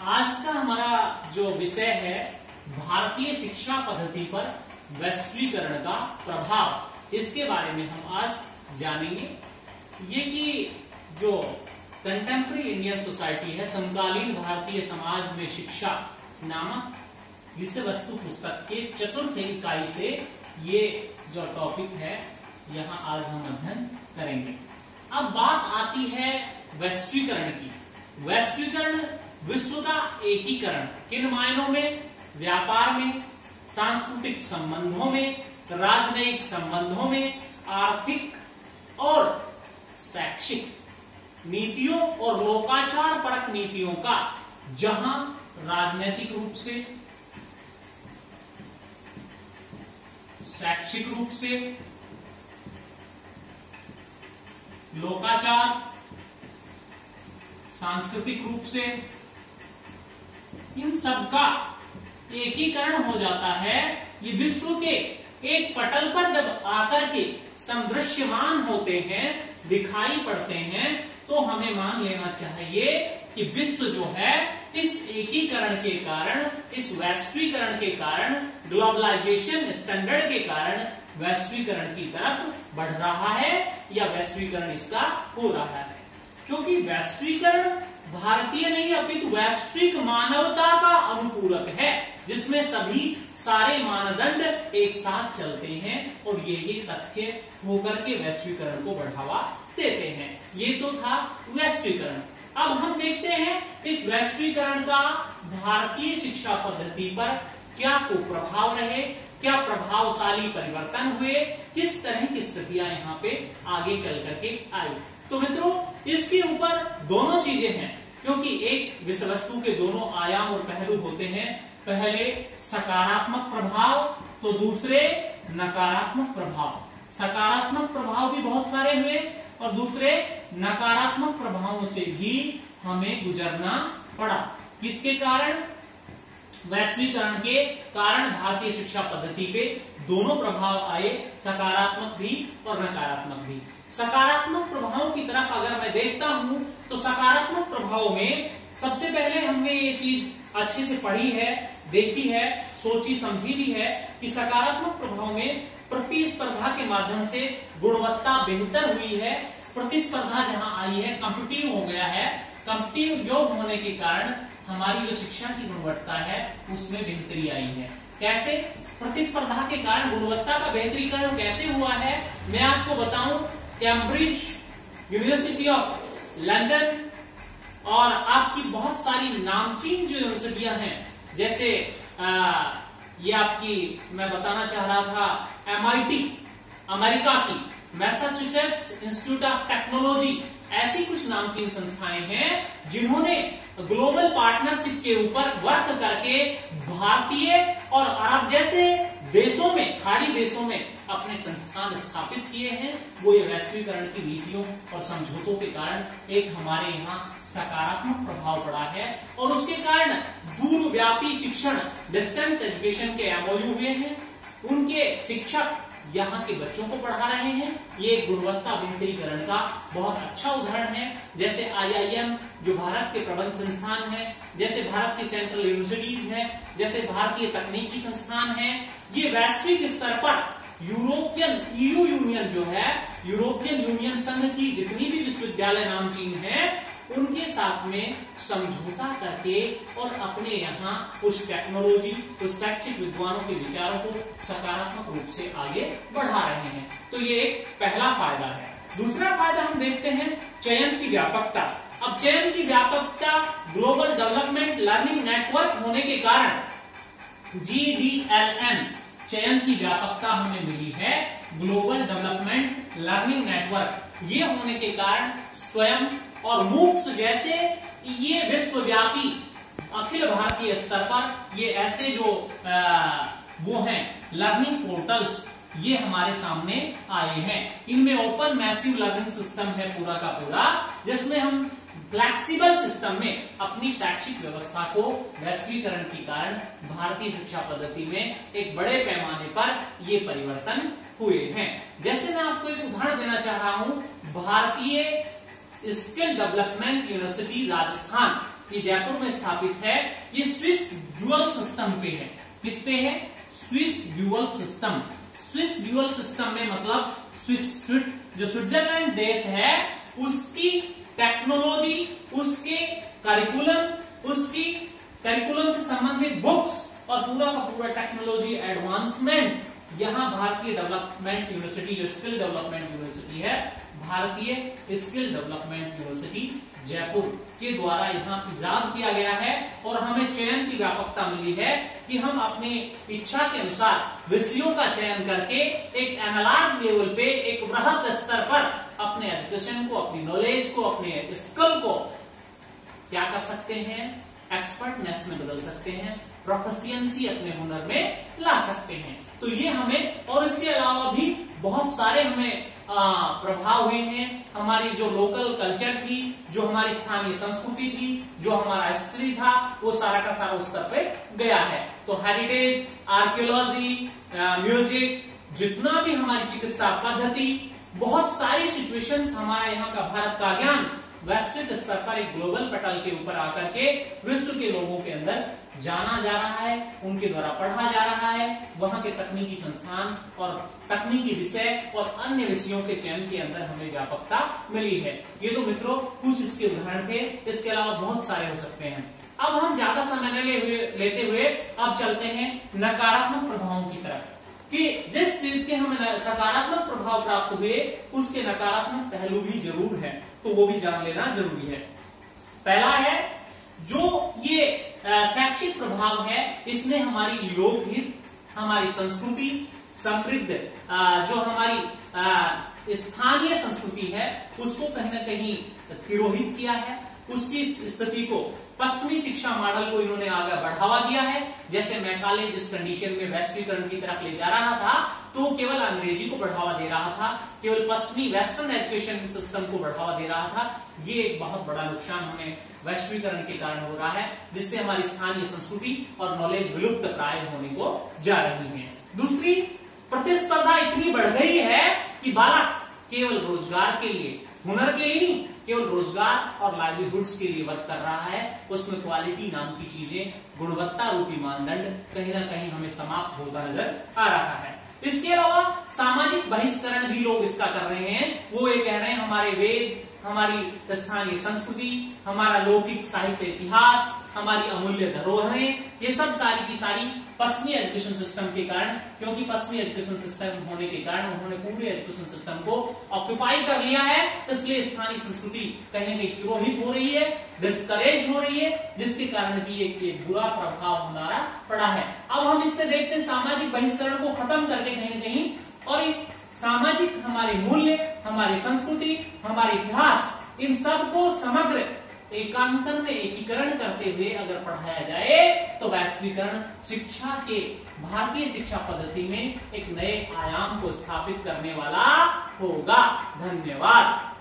आज का हमारा जो विषय है भारतीय शिक्षा पद्धति पर वैश्वीकरण का प्रभाव, इसके बारे में हम आज जानेंगे। ये कि जो कंटेम्प्रेरी इंडियन सोसाइटी है, समकालीन भारतीय समाज में शिक्षा नामक विषय वस्तु पुस्तक के चतुर्थ इकाई से ये जो टॉपिक है यहाँ आज हम अध्ययन करेंगे। अब बात आती है वैश्वीकरण की। वैश्वीकरण विश्व का एकीकरण किन मायनों में? व्यापार में, सांस्कृतिक संबंधों में, राजनयिक संबंधों में, आर्थिक और शैक्षिक नीतियों और लोकाचार परक नीतियों का, जहां राजनैतिक रूप से, शैक्षिक रूप से, लोकाचार, सांस्कृतिक रूप से, इन सब का एकीकरण हो जाता है। ये विश्व के एक पटल पर जब आकर के समदृश्यमान होते हैं, दिखाई पड़ते हैं, तो हमें मान लेना चाहिए कि विश्व जो है इस एकीकरण के कारण, इस वैश्वीकरण के कारण, ग्लोबलाइजेशन स्टैंडर्ड के कारण वैश्वीकरण की तरफ बढ़ रहा है या वैश्वीकरण इसका हो रहा है। क्योंकि वैश्वीकरण भारतीय नहीं अपितु वैश्विक मानवता का अनुपूरक है, जिसमें सभी सारे मानदंड एक साथ चलते हैं और ये तथ्य होकर के वैश्वीकरण को बढ़ावा देते हैं। ये तो था वैश्वीकरण। अब हम देखते हैं इस वैश्वीकरण का भारतीय शिक्षा पद्धति पर क्या कुप्रभाव रहे, क्या प्रभावशाली परिवर्तन हुए, किस तरह की स्थितियां यहाँ पे आगे चल करके आई। तो मित्रों, इसके ऊपर दोनों चीजें हैं, क्योंकि एक विषय वस्तु के दोनों आयाम और पहलू होते हैं। पहले सकारात्मक प्रभाव तो दूसरे नकारात्मक प्रभाव। सकारात्मक प्रभाव भी बहुत सारे हुए और दूसरे नकारात्मक प्रभावों से भी हमें गुजरना पड़ा। किसके कारण? वैश्वीकरण के कारण भारतीय शिक्षा पद्धति पे दोनों प्रभाव आए, सकारात्मक भी और नकारात्मक भी। सकारात्मक प्रभावों की तरफ अगर मैं देखता हूं तो सकारात्मक प्रभाव में सबसे पहले हमने ये चीज अच्छे से पढ़ी है, देखी है, सोची समझी भी है कि सकारात्मक प्रभाव में प्रतिस्पर्धा के माध्यम से गुणवत्ता बेहतर हुई है। प्रतिस्पर्धा जहां आई है, कॉम्पिटिटिव हो गया है, कॉम्पिटिटिव योग होने के कारण हमारी जो शिक्षा की गुणवत्ता है उसमें बेहतरी आई है। कैसे? प्रतिस्पर्धा के कारण गुणवत्ता का बेहतरीकरण कैसे हुआ है, मैं आपको बताऊं। कैम्ब्रिज, यूनिवर्सिटी ऑफ लंदन और आपकी बहुत सारी नामचीन जो यूनिवर्सिटियां हैं, जैसे ये आपकी मैं बताना चाह रहा था MIT अमेरिका की, मैसाचुसेट्स इंस्टीट्यूट ऑफ टेक्नोलॉजी, ऐसी कुछ नामचीन संस्थाएं हैं जिन्होंने ग्लोबल पार्टनरशिप के ऊपर वर्क करके भारतीय और अरब जैसे देशों में, खाड़ी देशों में अपने संस्थान स्थापित किए हैं। वो ये वैश्वीकरण की नीतियों और समझौतों के कारण एक हमारे यहाँ सकारात्मक प्रभाव पड़ा है और उसके कारण दूरव्यापी शिक्षण, डिस्टेंस एजुकेशन के MOU हुए हैं। उनके शिक्षक यहाँ के बच्चों को पढ़ा रहे हैं। ये गुणवत्ता बेहतरीकरण का बहुत अच्छा उदाहरण है। जैसे IIM जो भारत के प्रबंध संस्थान है, जैसे भारत की सेंट्रल यूनिवर्सिटीज है, जैसे भारतीय तकनीकी संस्थान है, ये वैश्विक स्तर पर यूरोपियन EU यूनियन जो है, यूरोपियन यूनियन संघ की जितनी भी विश्वविद्यालय नामचीन है, उनके साथ में समझौता करके और अपने यहाँ उस टेक्नोलॉजी, उस शैक्षिक विद्वानों के विचारों को सकारात्मक रूप से आगे बढ़ा रहे हैं। तो ये एक पहला फायदा है। दूसरा फायदा हम देखते हैं चयन की व्यापकता। अब चयन की व्यापकता ग्लोबल डेवलपमेंट लर्निंग नेटवर्क होने के कारण GDLN चयन की व्यापकता हमें मिली है। ग्लोबल डेवलपमेंट लर्निंग नेटवर्क ये होने के कारण स्वयं और MOOCs जैसे ये विश्वव्यापी अखिल भारतीय स्तर पर ये ऐसे जो वो हैं लर्निंग पोर्टल्स, ये हमारे सामने आए हैं। इनमें ओपन मैसिव लर्निंग सिस्टम है पूरा का पूरा, जिसमें हम फ्लेक्सिबल सिस्टम में अपनी शैक्षिक व्यवस्था को वैश्वीकरण के कारण भारतीय शिक्षा पद्धति में एक बड़े पैमाने पर ये परिवर्तन हुए हैं। जैसे मैं आपको एक उदाहरण देना चाह रहा हूं, भारतीय स्किल डेवलपमेंट यूनिवर्सिटी राजस्थान, ये जयपुर में स्थापित है, ये स्विस ड्यूअल सिस्टम पे है। किस पे है? Swiss dual system. Swiss dual system में मतलब जो स्विट्जरलैंड देश है उसकी टेक्नोलॉजी, उसके करिकुलम से संबंधित बुक्स और पूरा का पूरा टेक्नोलॉजी एडवांसमेंट यहाँ भारतीय डेवलपमेंट यूनिवर्सिटी, जो स्किल डेवलपमेंट यूनिवर्सिटी है, भारतीय स्किल डेवलपमेंट यूनिवर्सिटी जयपुर के द्वारा यहाँ इजाद किया गया है। और हमें चयन की व्यापकता मिली है कि हम अपनी इच्छा के अनुसार विषयों का चयन करके एक एनालाइज लेवल पे, एक वृहद स्तर पर अपने एजुकेशन को, अपनी नॉलेज को, अपने स्किल को क्या कर सकते हैं? एक्सपर्टनेस में बदल सकते हैं, प्रोफिशिएंसी अपने हुनर में ला सकते हैं। तो ये हमें, और इसके अलावा भी बहुत सारे हमें प्रभाव हुए हैं। हमारी जो लोकल कल्चर थी, जो हमारी स्थानीय संस्कृति थी, जो हमारा हिस्ट्री था, वो सारा का सारा उस स्तर पे गया है। तो हेरिटेज, आर्कियोलॉजी, म्यूजिक, जितना भी हमारी चिकित्सा पद्धति, बहुत सारी सिचुएशंस, हमारे यहाँ का भारत का ज्ञान वैश्विक स्तर पर एक ग्लोबल पटल के ऊपर आकर के विश्व के लोगों के अंदर जाना जा रहा है, उनके द्वारा पढ़ा जा रहा है। वहां के तकनीकी संस्थान और तकनीकी विषय और अन्य विषयों के चयन के अंदर हमें व्यापकता मिली है। ये तो मित्रों कुछ इसके उदाहरण थे, इसके अलावा बहुत सारे हो सकते हैं। अब हम ज्यादा समय लेते हुए अब चलते हैं नकारात्मक प्रभावों की तरफ, कि जिस चीज के हमें सकारात्मक प्रभाव प्राप्त हुए उसके नकारात्मक पहलू भी जरूर है, तो वो भी जान लेना जरूरी है। पहला है जो ये शैक्षिक प्रभाव है, इसने हमारी लोकहित, हमारी संस्कृति समृद्ध, जो हमारी स्थानीय संस्कृति है उसको कहीं ना कहीं तिरोहित किया है। उसकी स्थिति को, पश्चिमी शिक्षा मॉडल को इन्होंने आगे बढ़ावा दिया है। जैसे मैकाले जिस कंडीशन में वैश्वीकरण की तरफ ले जा रहा था, तो केवल अंग्रेजी को बढ़ावा दे रहा था, केवल पश्चिमी वेस्टर्न एजुकेशन सिस्टम को बढ़ावा दे रहा था। ये एक बहुत बड़ा नुकसान हमें वैश्वीकरण के कारण हो रहा है, जिससे हमारी स्थानीय संस्कृति और नॉलेज विलुप्त प्राय होने को जा रही है। दूसरी, प्रतिस्पर्धा इतनी बढ़ गई है कि बालक केवल रोजगार के लिए, हुनर के लिए नहीं, केवल रोजगार और लाइवलीहुड्स के लिए वर्क कर रहा है। उसमें क्वालिटी नाम की चीजें, गुणवत्ता रूपी मानदंड कहीं ना कहीं हमें समाप्त होता नजर आ रहा है। इसके अलावा सामाजिक बहिष्करण भी लोग इसका कर रहे हैं। वो ये कह रहे हैं हमारे वेद, हमारी स्थानीय संस्कृति, हमारा लौकिक साहित्य इतिहास, हमारी अमूल्य धरोहरें, ये सब सारी की सारी पश्चिमी एजुकेशन सिस्टम के कारण, क्योंकि पश्चिमी एजुकेशन सिस्टम होने के कारण उन्होंने पूरे एजुकेशन सिस्टम को ऑक्यूपाई कर लिया है, इसलिए स्थानीय संस्कृति कहीं ना कहीं तिरोहित हो रही है, डिस्करेज हो रही है, जिसके कारण भी एक बुरा प्रभाव हमारा पड़ा है। अब हम इसमें देखते हैं सामाजिक बहिष्करण को खत्म करके कहीं ना कहीं, और इस सामाजिक हमारे मूल्य, हमारी संस्कृति, हमारे इतिहास, इन सब को समग्र एकांकन में एकीकरण करते हुए अगर पढ़ाया जाए तो वैश्वीकरण शिक्षा के, भारतीय शिक्षा पद्धति में एक नए आयाम को स्थापित करने वाला होगा। धन्यवाद।